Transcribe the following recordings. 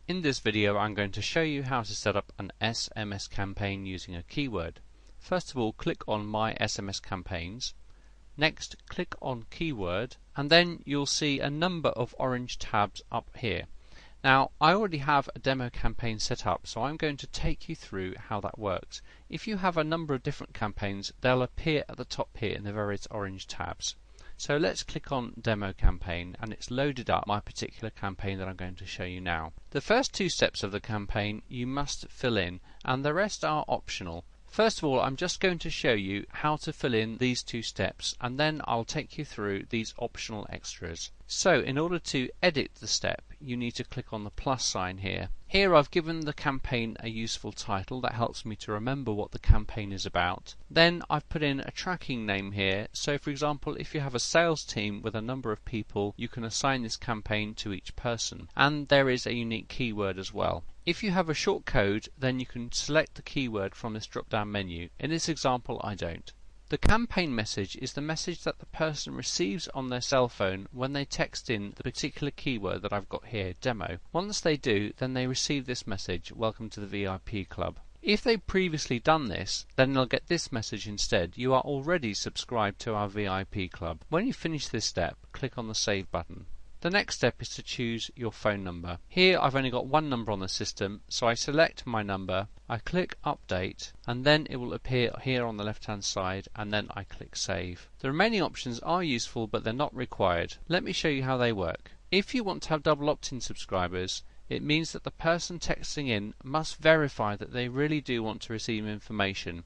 In this video I'm going to show you how to set up an SMS campaign using a keyword. First of all, click on My SMS Campaigns. Next, click on Keyword, and then you'll see a number of orange tabs up here. Now, I already have a demo campaign set up, so I'm going to take you through how that works. If you have a number of different campaigns, they'll appear at the top here in the various orange tabs. So let's click on Demo Campaign, and it's loaded up my particular campaign that I'm going to show you now. The first two steps of the campaign you must fill in, and the rest are optional. First of all, I'm just going to show you how to fill in these two steps, and then I'll take you through these optional extras. So in order to edit the step, you need to click on the plus sign here. Here I've given the campaign a useful title that helps me to remember what the campaign is about. Then I've put in a tracking name here, so for example if you have a sales team with a number of people, you can assign this campaign to each person, and there is a unique keyword as well. If you have a short code, then you can select the keyword from this drop down menu. In this example I don't. The campaign message is the message that the person receives on their cell phone when they text in the particular keyword that I've got here, demo. Once they do, then they receive this message, welcome to the VIP club. If they've previously done this, then they'll get this message instead, you are already subscribed to our VIP club. When you finish this step, click on the save button. The next step is to choose your phone number. Here I've only got one number on the system, so I select my number, I click update, and then it will appear here on the left hand side, and then I click save. The remaining options are useful but they're not required. Let me show you how they work. If you want to have double opt-in subscribers, it means that the person texting in must verify that they really do want to receive information,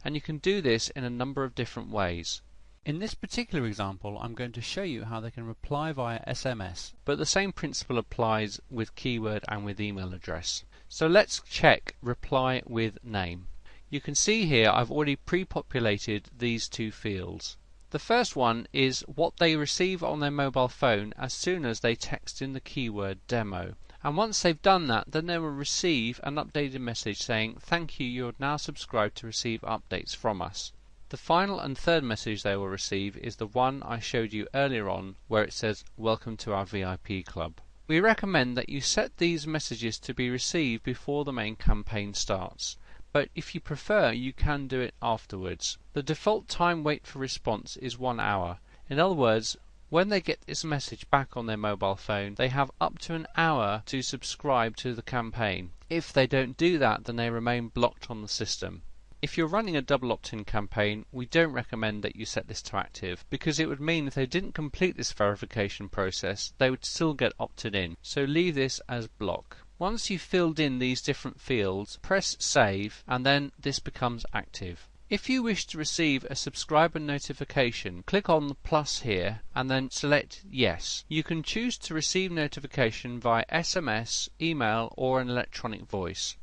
and you can do this in a number of different ways. In this particular example, I'm going to show you how they can reply via SMS, but the same principle applies with keyword and with email address. So let's check reply with name. You can see here I've already pre-populated these two fields. The first one is what they receive on their mobile phone as soon as they text in the keyword demo. And once they've done that, then they will receive an updated message saying, thank you, you're now subscribed to receive updates from us. The final and third message they will receive is the one I showed you earlier on, where it says welcome to our VIP club. We recommend that you set these messages to be received before the main campaign starts, but if you prefer you can do it afterwards. The default time wait for response is 1 hour. In other words, when they get this message back on their mobile phone, they have up to an hour to subscribe to the campaign. If they don't do that, then they remain blocked on the system. If you're running a double opt-in campaign, we don't recommend that you set this to active, because it would mean if they didn't complete this verification process, they would still get opted in. So leave this as block. Once you've filled in these different fields, press save, and then this becomes active. If you wish to receive a subscriber notification, click on the plus here and then select yes. You can choose to receive notification via SMS, email, or an electronic voice.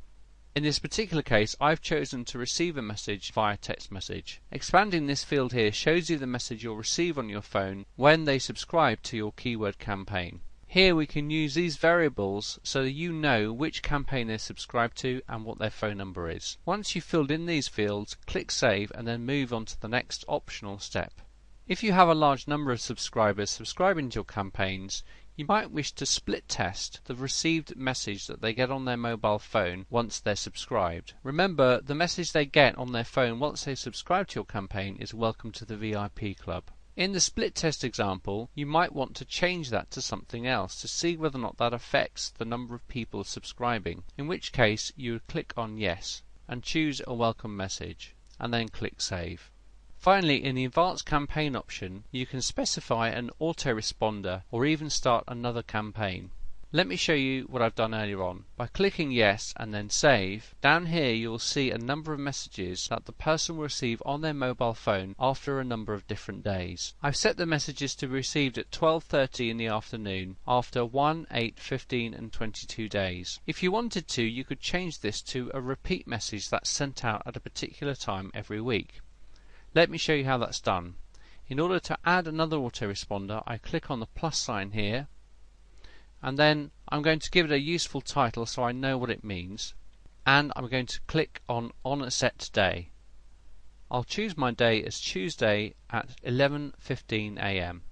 In this particular case, I've chosen to receive a message via text message. Expanding this field here shows you the message you'll receive on your phone when they subscribe to your keyword campaign. Here we can use these variables so that you know which campaign they're subscribed to and what their phone number is. Once you've filled in these fields, click save and then move on to the next optional step. If you have a large number of subscribers subscribing to your campaigns, you might wish to split test the received message that they get on their mobile phone once they're subscribed. Remember, the message they get on their phone once they subscribe to your campaign is welcome to the VIP club. In the split test example, you might want to change that to something else to see whether or not that affects the number of people subscribing, in which case you would click on yes and choose a welcome message and then click save. Finally, in the advanced campaign option, you can specify an autoresponder or even start another campaign. Let me show you what I've done earlier on. By clicking yes and then save, down here you will see a number of messages that the person will receive on their mobile phone after a number of different days. I've set the messages to be received at 12:30 in the afternoon after 1, 8, 15 and 22 days. If you wanted to, you could change this to a repeat message that's sent out at a particular time every week. Let me show you how that's done. In order to add another autoresponder, I click on the plus sign here, and then I'm going to give it a useful title so I know what it means, and I'm going to click on a set day. I'll choose my day as Tuesday at 11:15 AM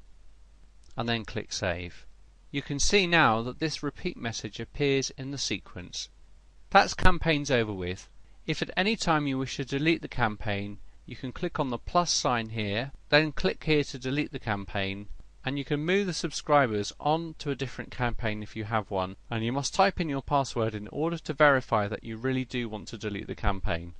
and then click save. You can see now that this repeat message appears in the sequence. That's campaigns over with. If at any time you wish to delete the campaign, you can click on the plus sign here, then click here to delete the campaign, and you can move the subscribers on to a different campaign if you have one, and you must type in your password in order to verify that you really do want to delete the campaign.